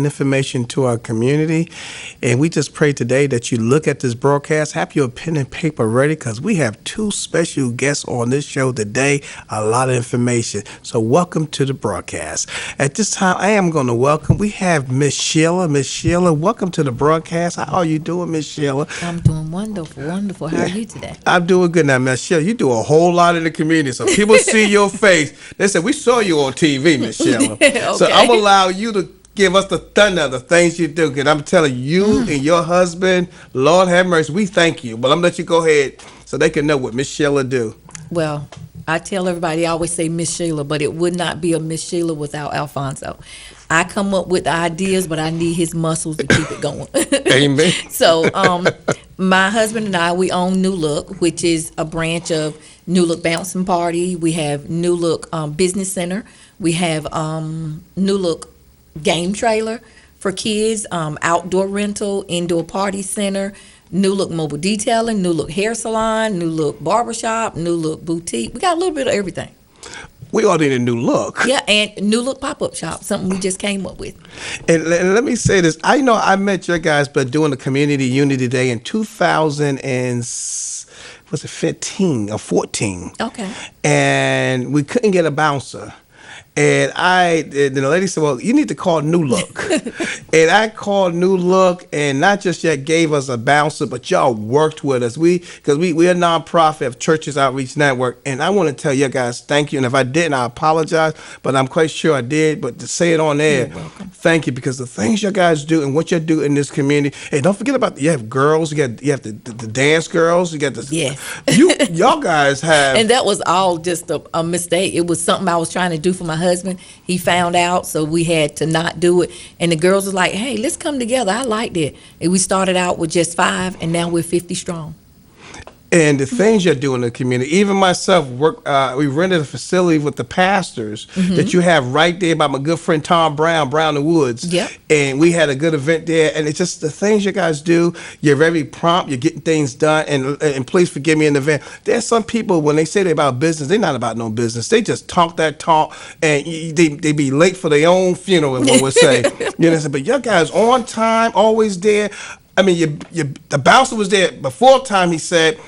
providing information to our community. And we just pray today that you look at this broadcast, have your pen and paper ready, because we have two special guests on this show today, a lot of information. So welcome to the broadcast. At this time, I am going to welcome, we have Miss Shelia. Miss Shelia, welcome to the broadcast. How are you doing, Miss Shelia? I'm doing wonderful, wonderful. How are you today? I'm doing good now, Miss Shelia. You do a whole lot in the community, so people see your face. They say, we saw you on TV, Miss Shelia. Okay. So I'm going to allow you to give us the thunder of the things you do. And I'm telling you and your husband, Lord have mercy, we thank you. But I'm going to let you go ahead so they can know what Miss Shelia do. Well, I tell everybody, I always say Miss Shelia, but it would not be a Miss Shelia without Alfonso. I come up with the ideas, but I need his muscles to keep it going. Amen. So my husband and I, we own Nulook, which is a branch of Nulook Bouncing Party. We have Nulook Business Center. We have Nulook Game Trailer for kids, outdoor rental, indoor party center, Nulook Mobile Detailing, Nulook Hair Salon, Nulook Barbershop, Nulook Boutique. We got a little bit of everything. We all need a new look. Yeah, and Nulook Pop-Up Shop, something we just came up with. And let me say this. I know I met your guys, but doing the Community Unity Day in 2015 or 14. Okay. And we couldn't get a bouncer. And the lady said, well, you need to call Nulook. And I called Nulook, and not just yet gave us a bouncer, but y'all worked with us. Because we're a nonprofit of Churches Outreach Network. And I want to tell you guys thank you. And if I didn't, I apologize. But I'm quite sure I did. But to say it on air, thank you. Because the things you guys do and what you do in this community. Hey, don't forget about, you have girls. You have the dance girls. You got the. Yes. Y'all guys have. And that was all just a mistake. It was something I was trying to do for my husband. He found out, so we had to not do it. And the girls were like, hey, let's come together. I liked it. And we started out with just 5, and now we're 50 strong. And the things you're doing in the community, even myself, we rented a facility with the pastors that you have right there by my good friend Tom Brown the Woods. Yep. And we had a good event there. And it's just the things you guys do. You're very prompt. You're getting things done. And please forgive me in advance. There's some people, when they say they're about business, they're not about no business. They just talk that talk, and they be late for their own funeral, one would say. You know, but your guys on time, always there. I mean, the bouncer was there before time, he said,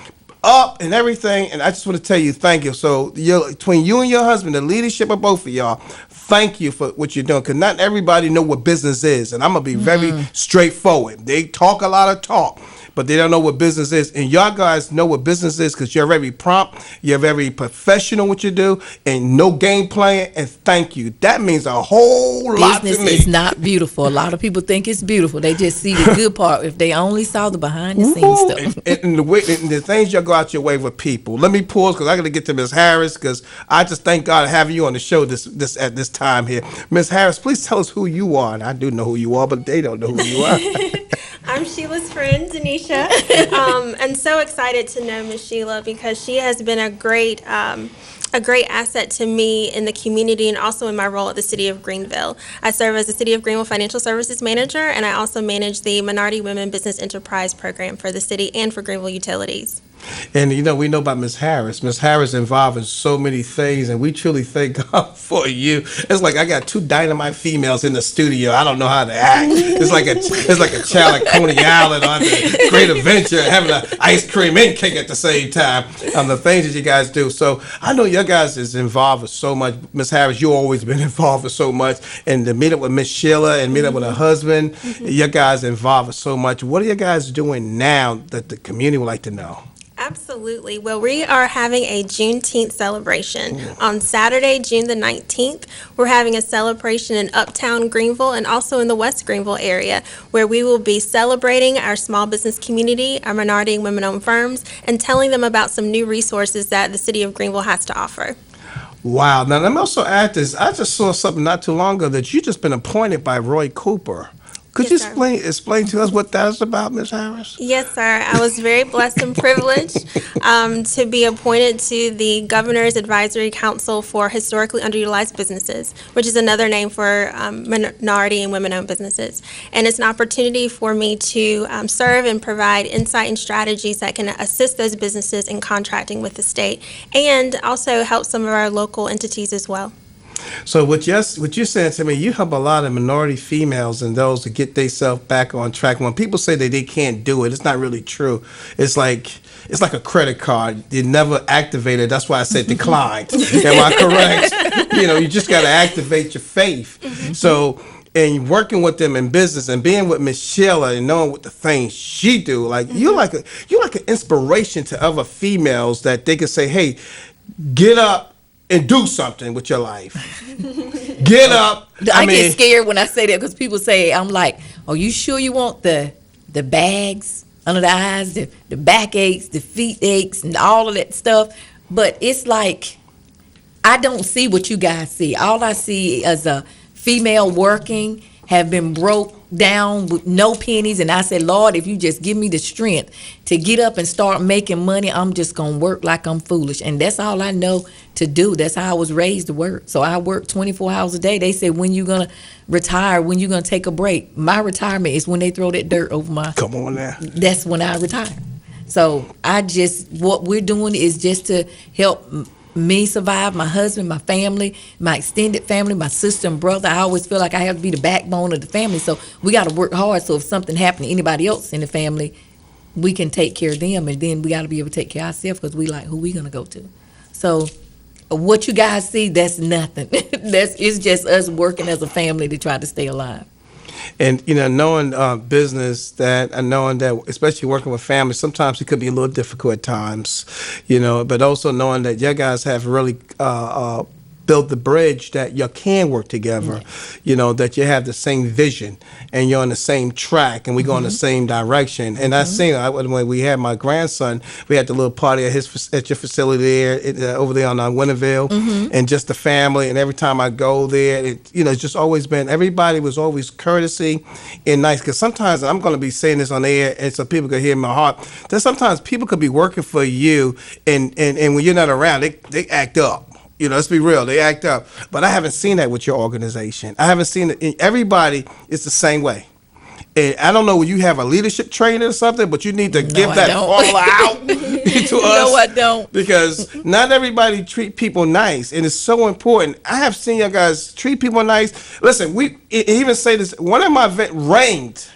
up and everything, and I just want to tell you thank you. So between you and your husband, the leadership of both of y'all, thank you for what you're doing, because not everybody know what business is, and I'm going to be very straightforward. They talk a lot of talk, but they don't know what business is, and y'all guys know what business is because you're very prompt, you're very professional what you do, and no game playing, and thank you. That means a whole lot to me. Business is not beautiful. A lot of people think it's beautiful. They just see the good part. If they only saw the behind-the-scenes stuff. And the things you go out your way with people. Let me pause because I got to get to Miss Harris, because I just thank God having you on the show this at this time here. Miss Harris, please tell us who you are. And I do know who you are, but they don't know who you are. I'm Sheila's friend, Denisha. And so excited to know Miss Shelia, because she has been a great asset to me in the community and also in my role at the City of Greenville. I serve as the City of Greenville Financial Services Manager, and I also manage the Minority Women Business Enterprise Program for the city and for Greenville Utilities. And, we know about Miss Harris. Miss Harris involved in so many things, and we truly thank God for you. It's like I got 2 dynamite females in the studio. I don't know how to act. It's like a child at Coney Island on the Great Adventure, having an ice cream and cake at the same time. The things that you guys do. So I know your guys is involved with so much. Miss Harris, you always been involved with so much. And to meet up with Miss Shelia and meet up with her husband, your guys involved with so much. What are you guys doing now that the community would like to know? Absolutely. Well, we are having a Juneteenth celebration. On Saturday, June the 19th, we're having a celebration in Uptown Greenville and also in the West Greenville area, where we will be celebrating our small business community, our minority and women-owned firms, and telling them about some new resources that the City of Greenville has to offer. Wow. Now, let me also add this. I just saw something not too long ago that you just been appointed by Roy Cooper. Could you explain to us what that's about, Ms. Harris? Yes, sir. I was very blessed and privileged to be appointed to the Governor's Advisory Council for Historically Underutilized Businesses, which is another name for minority and women-owned businesses. And it's an opportunity for me to serve and provide insight and strategies that can assist those businesses in contracting with the state, and also help some of our local entities as well. So what you're saying to me, you help a lot of minority females and those to get themselves back on track. When people say that they can't do it, it's not really true. It's like a credit card. You never activate it. That's why I said declined. Am I correct? You just got to activate your faith. So, and working with them in business and being with Miss Shelia and knowing what the things she do, like you're like an inspiration to other females that they can say, hey, get up and do something with your life. Get up. I get scared when I say that because people say, I'm like, oh, you sure you want the bags under the eyes, the back aches, the feet aches, and all of that stuff? But it's like, I don't see what you guys see. All I see is a female working, have been broke down with no pennies, and I said, Lord, if you just give me the strength to get up and start making money, I'm just gonna work like I'm foolish. And that's all I know to do. That's how I was raised to work. So I work 24 hours a day. They say, when you gonna retire, when you gonna take a break? My retirement is when they throw that dirt over my, come on now, that's when I retire. So what we're doing is just to help me survive, my husband, my family, my extended family, my sister and brother. I always feel like I have to be the backbone of the family. So we got to work hard. So if something happened to anybody else in the family, we can take care of them. And then we got to be able to take care of ourselves because we like who we going to go to. So what you guys see, that's nothing. It's just us working as a family to try to stay alive. And knowing business, that and knowing that, especially working with families, sometimes it could be a little difficult at times, but also knowing that you guys have really built the bridge that you can work together, that you have the same vision and you're on the same track and we go in the same direction. And I seen when we had my grandson, we had the little party at your facility there, over there on Greenville, and just the family. And every time I go there, it's just always been, everybody was always courtesy and nice. Because sometimes, and I'm going to be saying this on the air, and so people can hear my heart, that sometimes people could be working for you, and when you're not around, they act up. Let's be real. They act up. But I haven't seen that with your organization. I haven't seen it. Everybody is the same way. And I don't know when you have a leadership training or something, but you need to give that all out to us. No, I don't. Because not everybody treat people nice, and it's so important. I have seen you guys treat people nice. Listen, we even say this. One of my events rained,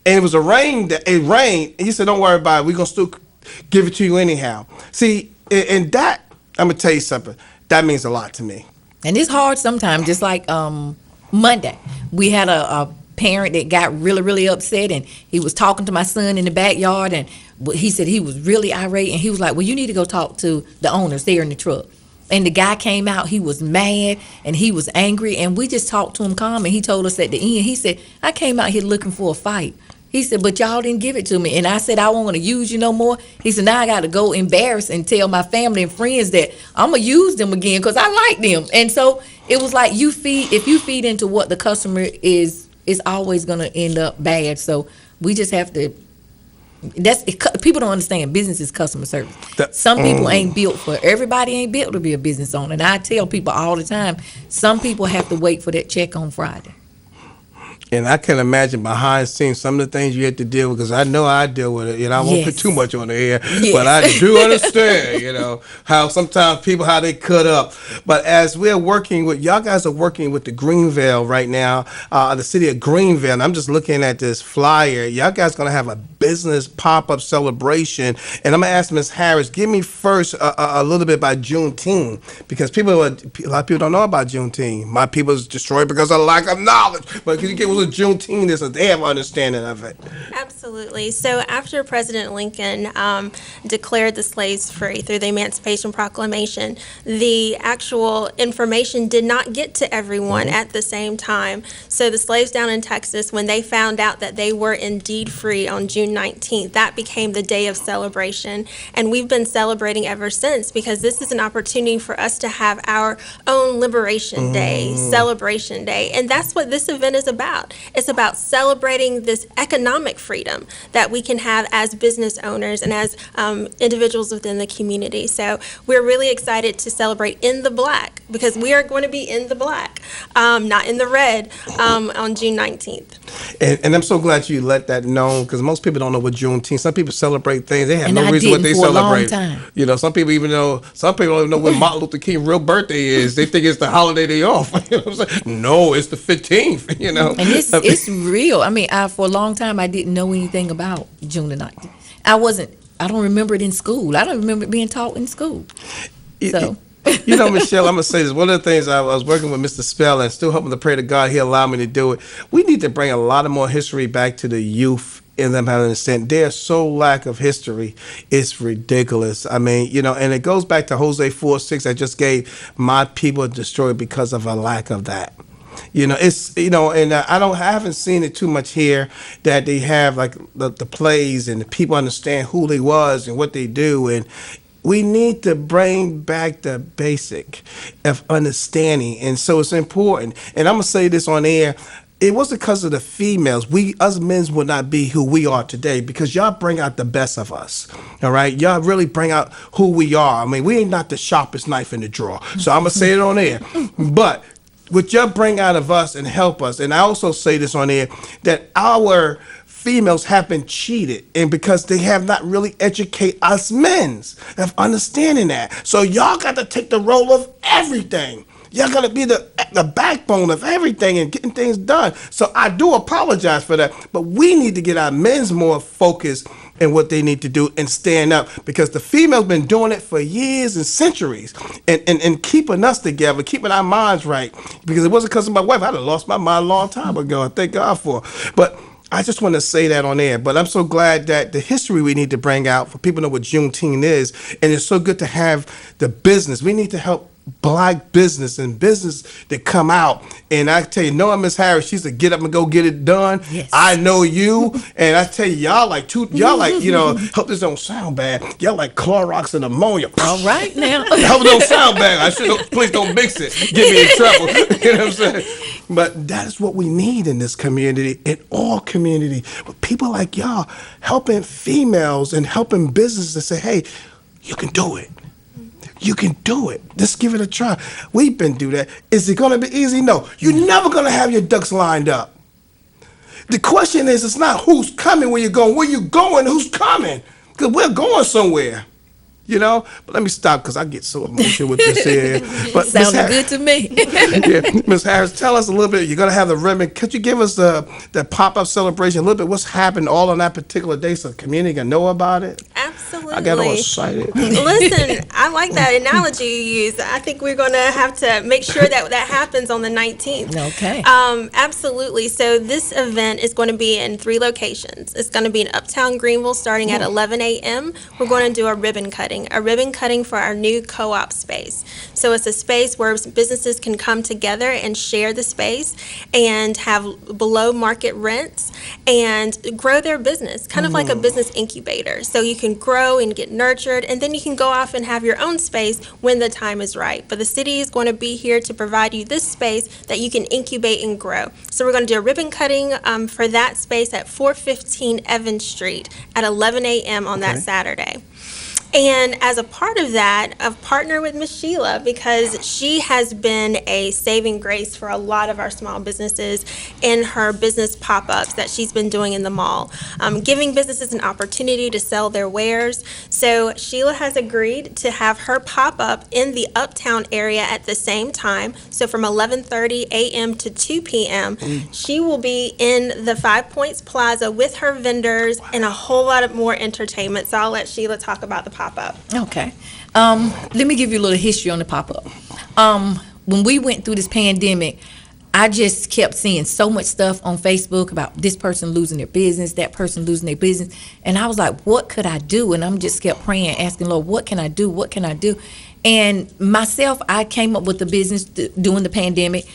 and it was a rain. It rained, and he said, "Don't worry about it. We're gonna still give it to you anyhow." See, and that I'm gonna tell you something. That means a lot to me. And it's hard sometimes, just like Monday. We had a parent that got really, really upset, and he was talking to my son in the backyard, and he said he was really irate, and he was like, well, you need to go talk to the owners there in the truck. And the guy came out, he was mad, and he was angry, and we just talked to him calm, and he told us at the end, he said, I came out here looking for a fight. He said, but y'all didn't give it to me. And I said, I won't want to use you no more. He said, now I got to go embarrass and tell my family and friends that I'm going to use them again because I like them. And so it was like if you feed into what the customer is, it's always going to end up bad. So we just have to, people don't understand business is customer service. Some people ain't built everybody ain't built to be a business owner. And I tell people all the time, some people have to wait for that check on Friday. And I can imagine behind the scenes some of the things you had to deal with, because I know I deal with it. I won't put too much on the air, but I do understand, how sometimes people, how they cut up. But as we're working with, y'all guys are working with the Greenville right now, the city of Greenville, and I'm just looking at this flyer. Y'all guys going to have a business pop-up celebration. And I'm going to ask Ms. Harris, give me first a little bit about Juneteenth, because a lot of people don't know about Juneteenth. My people is destroyed because of lack of knowledge. But can you give us a Juneteenth, so they have an understanding of it? Absolutely. So after President Lincoln declared the slaves free through the Emancipation Proclamation, the actual information did not get to everyone at the same time. So the slaves down in Texas, when they found out that they were indeed free on June 19th, that became the day of celebration. And we've been celebrating ever since, because this is an opportunity for us to have our own Liberation Day, Celebration Day. And that's what this event is about. It's about celebrating this economic freedom that we can have as business owners and as individuals within the community. So we're really excited to celebrate in the black, because we are going to be in the black, not in the red, on June 19th. And I'm so glad you let that know, because most people don't know what Juneteenth. Some people celebrate things they have And no I reason what didn't they for a long celebrate. time. You know, some people don't even know when Martin Luther King's real birthday is. They think it's the holiday they off. You know what I'm saying? No, it's the 15th. You know, And it's real. I mean, for a long time I didn't know anything about June the 9th. I don't remember it in school. I don't remember it being taught in school. So. You know, Michelle, I'm going to say this. One of the things I was working with Mr. Spell and still hoping to pray to God he'll allow me to do it. We need to bring a lot of more history back to the youth and them having to understand they're so lack of history. It's ridiculous. I mean, you know, and it goes back to Hosea 4:6. I just gave my people destroyed because of a lack of that. You know, it's, you know, and I haven't seen it too much here that they have like the plays and the people understand who they was and what they do. And we need to bring back the basic of understanding. And so it's important. And I'm going to say this on air. It wasn't because of the females. Us men would not be who we are today because y'all bring out the best of us. All right? Y'all really bring out who we are. I mean, we ain't not the sharpest knife in the drawer. So I'm going to say it on air. But what y'all bring out of us and help us, and I also say this on air, that our females have been cheated, and because they have not really educated us men's of understanding that. So y'all got to take the role of everything. Y'all got to be the backbone of everything and getting things done. So I do apologize for that, but we need to get our men's more focused in what they need to do and stand up, because the females been doing it for years and centuries and keeping us together, keeping our minds right. Because it wasn't because of my wife. I'd have lost my mind a long time ago. I thank God for it. But I just want to say that on air. But I'm so glad that the history we need to bring out for people to know what Juneteenth is. And it's so good to have the business. We need to help Black business and business that come out. And I tell you, knowing Miss Harris, she's a get up and go get it done. Yes. I know you. And I tell you, y'all like, you know, hope this don't sound bad. Y'all like Clorox and ammonia. All right now. Hope it don't sound bad. Please don't mix it. Get me in trouble. You know what I'm saying? But that is what we need in this community, in all community. But people like y'all helping females and helping businesses to say, hey, you can do it. You can do it. Just give it a try. We've been through that. Is it going to be easy? No. You're never going to have your ducks lined up. The question is, it's not who's coming, where you're going. Where you going, who's coming? Because we're going somewhere. You know, but let me stop because I get so emotional with this here. But sounded good to me. Yeah, Ms. Harris, tell us a little bit. You're gonna have the ribbon. Could you give us the pop-up celebration a little bit? What's happened all on that particular day so the community can know about it? Absolutely. I got all excited. Listen, I like that analogy you use. I think we're going to have to make sure that happens on the 19th. Okay. Absolutely. So this event is going to be in 3 locations. It's going to be in Uptown Greenville starting at 11 a.m. We're going to do a ribbon cutting for our new co-op space. So it's a space where businesses can come together and share the space and have below market rents and grow their business, kind of like a business incubator. So you can grow and get nurtured, and then you can go off and have your own space when the time is right. But the city is going to be here to provide you this space that you can incubate and grow. So we're going to do a ribbon cutting for that space at 415 Evans Street at 11 a.m. on that Saturday. And as a part of that, I've partnered with Miss Shelia because she has been a saving grace for a lot of our small businesses in her business pop-ups that she's been doing in the mall, giving businesses an opportunity to sell their wares. So Shelia has agreed to have her pop-up in the Uptown area at the same time. So from 11:30 a.m. to 2 p.m., she will be in the 5 Points Plaza with her vendors and a whole lot of more entertainment. So I'll let Shelia talk about the pop-up. Okay. Let me give you a little history on the pop-up. When we went through this pandemic, I just kept seeing so much stuff on Facebook about this person losing their business, that person losing their business. And I was like, what could I do? And I'm just kept praying, asking, Lord, what can I do? What can I do? And myself, I came up with the business during the pandemic.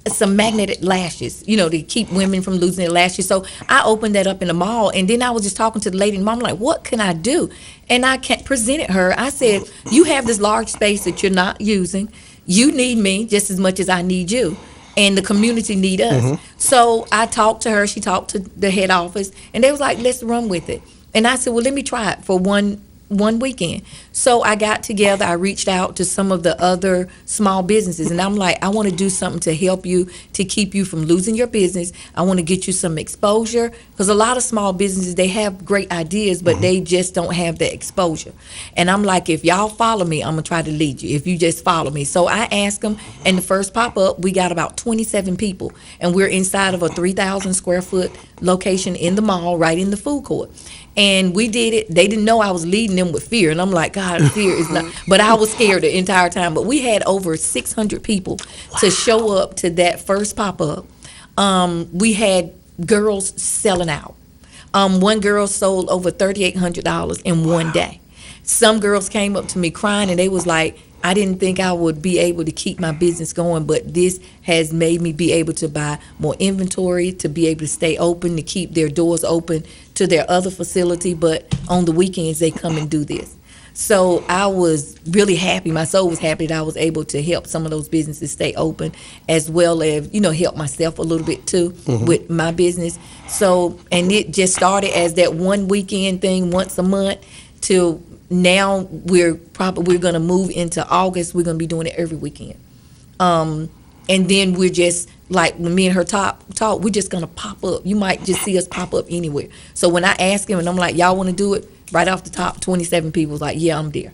Some magnetic lashes, to keep women from losing their lashes. So I opened that up in the mall, and then I was just talking to the lady in the mall. I'm like, what can I do? And I presented her. I said, you have this large space that you're not using. You need me just as much as I need you, and the community need us. So I talked to her. She talked to the head office, and they was like, let's run with it. And I said, well, let me try it for one one weekend. So I got together, I reached out to some of the other small businesses, and I'm like, I want to do something to help you, to keep you from losing your business. I want to get you some exposure, because a lot of small businesses, they have great ideas, but they just don't have the exposure. And I'm like, if y'all follow me, I'm going to try to lead you, if you just follow me. So I asked them, and the first pop-up, we got about 27 people, and we're inside of a 3,000 square foot location in the mall, right in the food court. And we did it. They didn't know I was leading them with fear. And I'm like, God, fear is not. But I was scared the entire time. But we had over 600 people to show up to that first pop-up. We had girls selling out. One girl sold over $3,800 in one day. Some girls came up to me crying, and they was like, I didn't think I would be able to keep my business going, but this has made me be able to buy more inventory, to be able to stay open, to keep their doors open to their other facility, but on the weekends they come and do this. So I was really happy. My soul was happy that I was able to help some of those businesses stay open, as well as, help myself a little bit too with my business. So, and it just started as that one weekend thing once a month till now we're going to move into August. We're going to be doing it every weekend. And then we're just, like when me and her talk, we're just going to pop up. You might just see us pop up anywhere. So when I ask him and I'm like, y'all want to do it? Right off the top, 27 people was like, yeah, I'm there.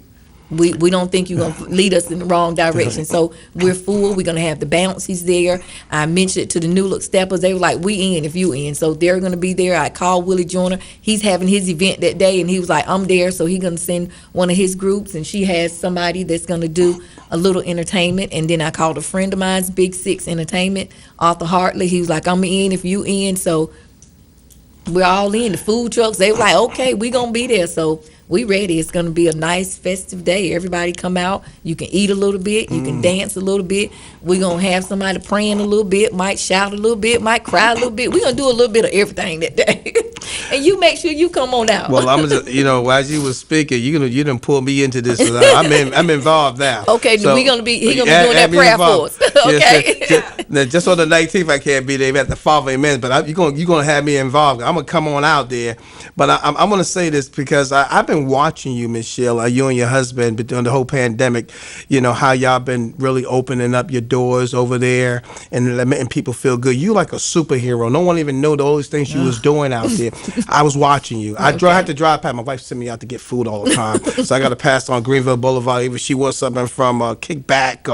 We don't think you're going to lead us in the wrong direction. So we're full. We're going to have the bouncies there. I mentioned it to the Nulook steppers. They were like, we in if you in. So they're going to be there. I called Willie Joyner. He's having his event that day, and he was like, I'm there. So he's going to send one of his groups, and she has somebody that's going to do a little entertainment. And then I called a friend of mine's, Big Six Entertainment, Arthur Hartley. He was like, I'm in if you in. So we're all in. The food trucks, they were like, okay, we going to be there. So we ready. It's going to be a nice festive day. Everybody come out. You can eat a little bit. You can dance a little bit. We're going to have somebody praying a little bit, might shout a little bit, might cry a little bit. We're going to do a little bit of everything that day. And you make sure you come on out. Well, I'm just, while you was speaking, you done pull me into this. I'm involved now. Okay, so, he's going to be doing that prayer for us. Okay. Just on the 19th, I can't be there at the following minute, but you're going to have me involved. I'm going to come on out there. But I'm going to say this because I've been watching you, Miss Shelia, you and your husband, but during the whole pandemic, how y'all been really opening up your doors over there and letting people feel good. You like a superhero. No one even know all these things you was doing out there. I was watching you. I had to drive past. My wife sent me out to get food all the time, so I got to pass on Greenville Boulevard. Either she wants something from Kickback,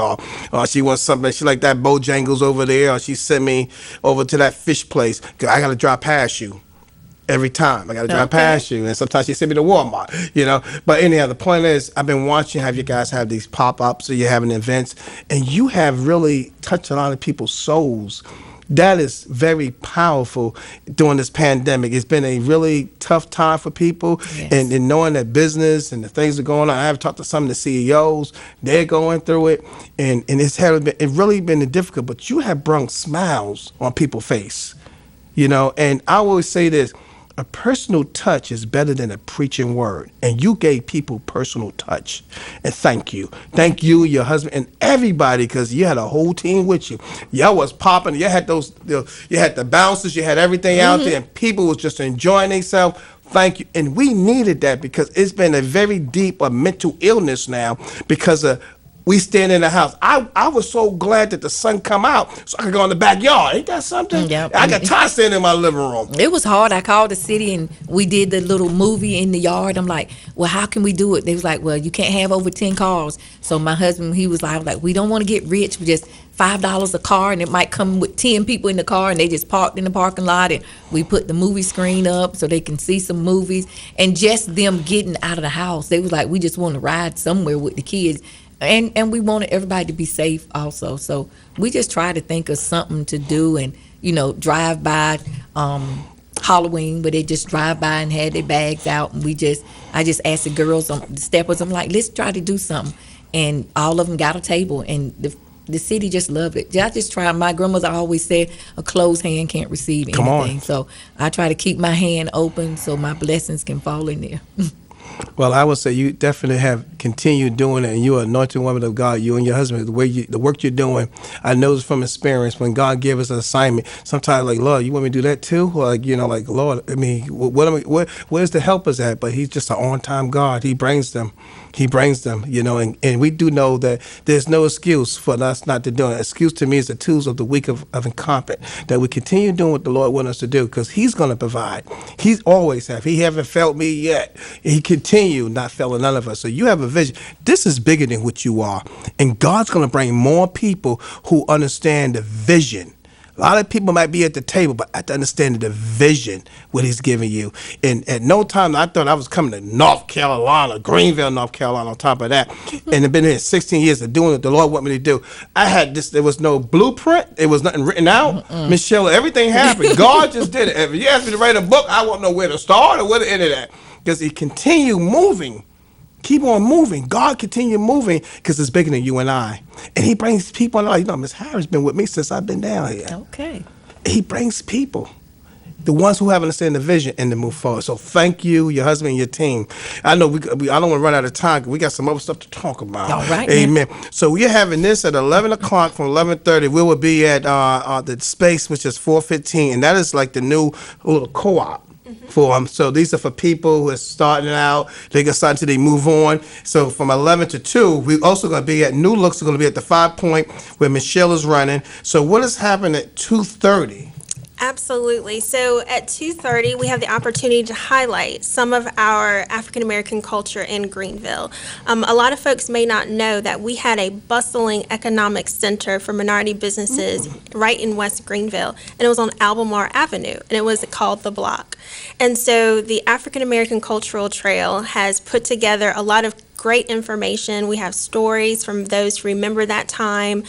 or she wants something. She like that Bojangles over there, or she sent me over to that fish place. I got to drive past you. Every time I got to drive past you, and sometimes she send me to Walmart, But anyhow, the point is, I've been watching how you guys have these pop-ups, or you're having events, and you have really touched a lot of people's souls. That is very powerful during this pandemic. It's been a really tough time for people, yes. and knowing that business and the things are going on. I have talked to some of the CEOs; they're going through it, and it really been difficult. But you have brought smiles on people's face, And I always say this. A personal touch is better than a preaching word. And you gave people personal touch. And thank you. Thank you, your husband, and everybody, because you had a whole team with you. Y'all was popping. You had you had the bouncers. You had everything out there. And people was just enjoying themselves. Thank you. And we needed that because it's been a very deep mental illness now because of we stand in the house. I was so glad that the sun come out so I could go in the backyard. Ain't that something? Yep. I got tired standing in my living room. It was hard. I called the city and we did the little movie in the yard. I'm like, well, how can we do it? They was like, well, you can't have over 10 cars. So my husband, he was like, we don't want to get rich. We just $5 a car, and it might come with 10 people in the car, and they just parked in the parking lot, and we put the movie screen up so they can see some movies. And just them getting out of the house, they was like, we just want to ride somewhere with the kids. And we wanted everybody to be safe also. So we just try to think of something to do and, drive by Halloween where they just drive by and had their bags out. And I just asked the girls, the steppers, I'm like, let's try to do something. And all of them got a table, and the city just loved it. I just try. My grandmother always said a closed hand can't receive anything. So I try to keep my hand open so my blessings can fall in there. Well, I would say you definitely have continued doing it, and you're an anointed woman of God. You and your husband, the work you're doing, I know this from experience. When God gives us an assignment, sometimes like, Lord, you want me to do that too? Or like, like, Lord, I mean, where's the helpers at? But He's just an on-time God. He brings them. He brings them, and we do know that there's no excuse for us not to do it. Excuse to me is the tools of the weak of incompetent, that we continue doing what the Lord wants us to do, because He's going to provide. He's always have. He haven't failed me yet. He continue not failing none of us. So you have a vision. This is bigger than what you are. And God's going to bring more people who understand the vision. A lot of people might be at the table, but have to understand the vision, what He's giving you. And at no time, I thought I was coming to North Carolina, Greenville, North Carolina, on top of that. And I've been here 16 years of doing what the Lord want me to do. I had this, there was no blueprint. There was nothing written out. Miss Shelia, everything happened. God just did it. If you ask me to write a book, I won't know where to start or where to end it at. Because He continued moving. Keep on moving. God continue moving, because it's bigger than you and I. And He brings people, like, Miss Harris been with me since I've been down here. Okay. He brings people, the ones who have understand the vision, and to move forward. So thank you, your husband, and your team. I know I don't want to run out of time, because we got some other stuff to talk about. All right. Amen. So we're having this at 11 o'clock from 11:30. We will be at the space, which is 415, and that is like the new little co-op. For them. So these are for people who are starting out. They get started until they move on. So from 11 to 2, we're also going to be at Nulook. We're going to be at the 5 Point where Michelle is running. So what is happening at 2:30? Absolutely. So at 2:30, we have the opportunity to highlight some of our African American culture in Greenville. A lot of folks may not know that we had a bustling economic center for minority businesses right in West Greenville, and it was on Albemarle Avenue, and it was called The Block. And so the African American Cultural Trail has put together a lot of great information. We have stories from those who remember that time.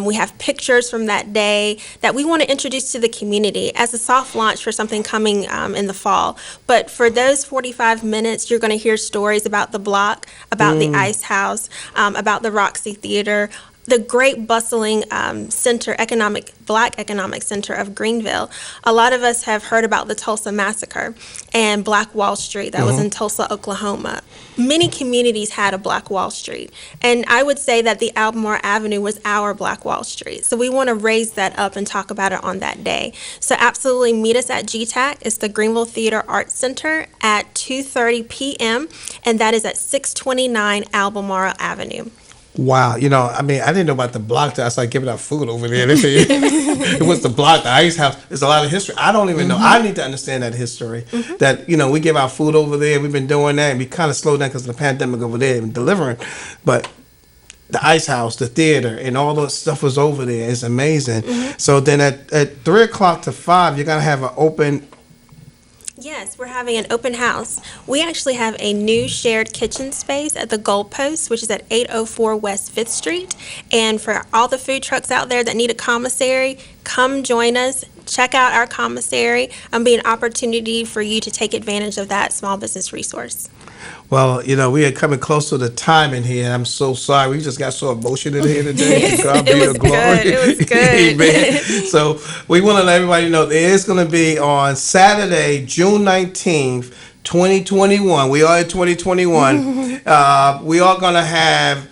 We have pictures from that day that we want to introduce to the community as a soft launch for something coming in the fall. But for those 45 minutes, you're going to hear stories about the block, about the Ice House, about the Roxy Theater, the great bustling Black economic center of Greenville. A lot of us have heard about the Tulsa Massacre and Black Wall Street. That was in Tulsa, Oklahoma. Many communities had a Black Wall Street. And I would say that the Albemarle Avenue was our Black Wall Street. So we want to raise that up and talk about it on that day. So absolutely meet us at GTAC. It's the Greenville Theater Arts Center at 2:30 p.m. And that is at 629 Albemarle Avenue. Wow, I didn't know about the block. I started giving out food over there. They say it was the block, the Ice House. There's a lot of history. I don't even know. I need to understand that history. That, we give out food over there. We've been doing that, and we kind of slowed down because of the pandemic over there and delivering. But the Ice House, the theater, and all that stuff was over there. It's amazing. So then at 3 o'clock to 5, you're going to have an open. Yes, we're having an open house. We actually have a new shared kitchen space at the Goalpost, which is at 804 West 5th Street. And for all the food trucks out there that need a commissary, come join us. Check out our commissary. Be an opportunity for you to take advantage of that small business resource. Well, we are coming close to the time in here. I'm so sorry. We just got so emotional in here today. God be the glory. It was good. Amen. So we want to let everybody know there is going to be on Saturday, June 19th, 2021. We are in 2021. We are going to have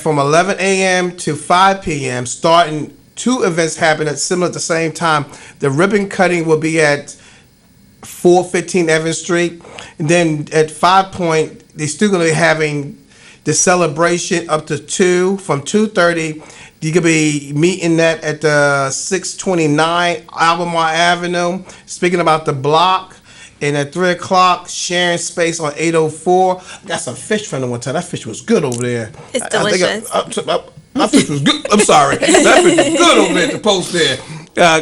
from 11 a.m. to 5 p.m. starting 2 events happening at similar at the same time. The ribbon cutting will be at 415 Evans Street. And then at 5 Point, they're still going to be having the celebration up to 2. From 2:30, you could be meeting that at the 629 Albemarle Avenue. Speaking about the block. And at 3 o'clock, sharing space on 804. I got some fish from the one time. That fish was good over there. It's delicious. My fish was good. I'm sorry. That fish was good over there at the post there.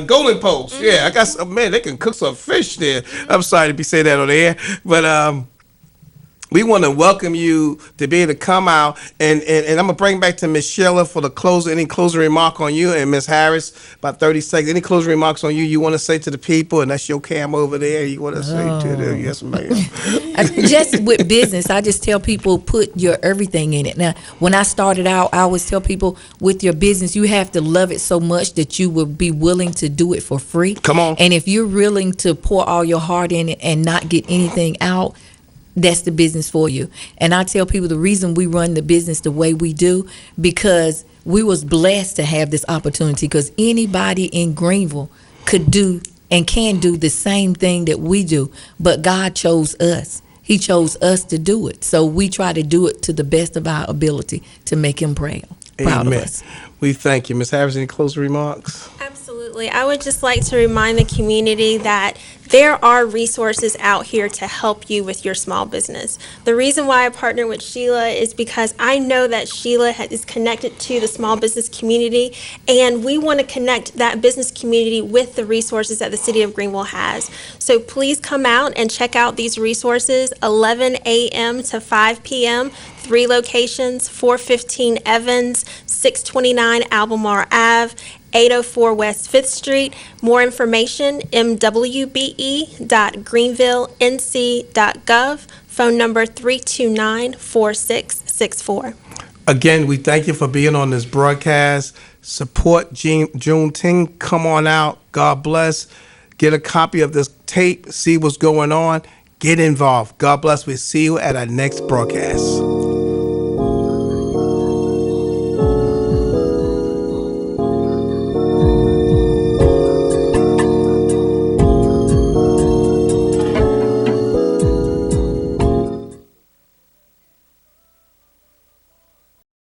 Golden Post. Yeah, I got some, man, they can cook some fish there. I'm sorry to be saying that on the air. But we want to welcome you to be able to come out. And I'm going to bring back to Miss Shelia for the closing. Any closing remark on you? And Miss Harris, about 30 seconds. Any closing remarks on you want to say to the people? And that's your cam over there. You want to say to them? Yes, ma'am. Just with business, I just tell people put your everything in it. Now, when I started out, I always tell people with your business, you have to love it so much that you will be willing to do it for free. Come on. And if you're willing to pour all your heart in it and not get anything out, that's the business for you. And I tell people the reason we run the business the way we do, because we was blessed to have this opportunity, because anybody in Greenville could do and can do the same thing that we do, but God chose us. He chose us to do it. So we try to do it to the best of our ability to make him proud of us. We thank you. Ms. Harris, any closing remarks? Absolutely. I would just like to remind the community that there are resources out here to help you with your small business. The reason why I partner with Shelia is because I know that Shelia is connected to the small business community, and we want to connect that business community with the resources that the city of Greenville has. So please come out and check out these resources, 11 a.m. to 5 p.m., 3 locations, 415 Evans, 629 Albemarle Ave, 804 West 5th Street. More information, mwbe.greenvillenc.gov, phone number 329-4664. Again, we thank you for being on this broadcast. Support Juneteenth. Come on out. God bless. Get a copy of this tape. See what's going on. Get involved. God bless. We'll see you at our next broadcast.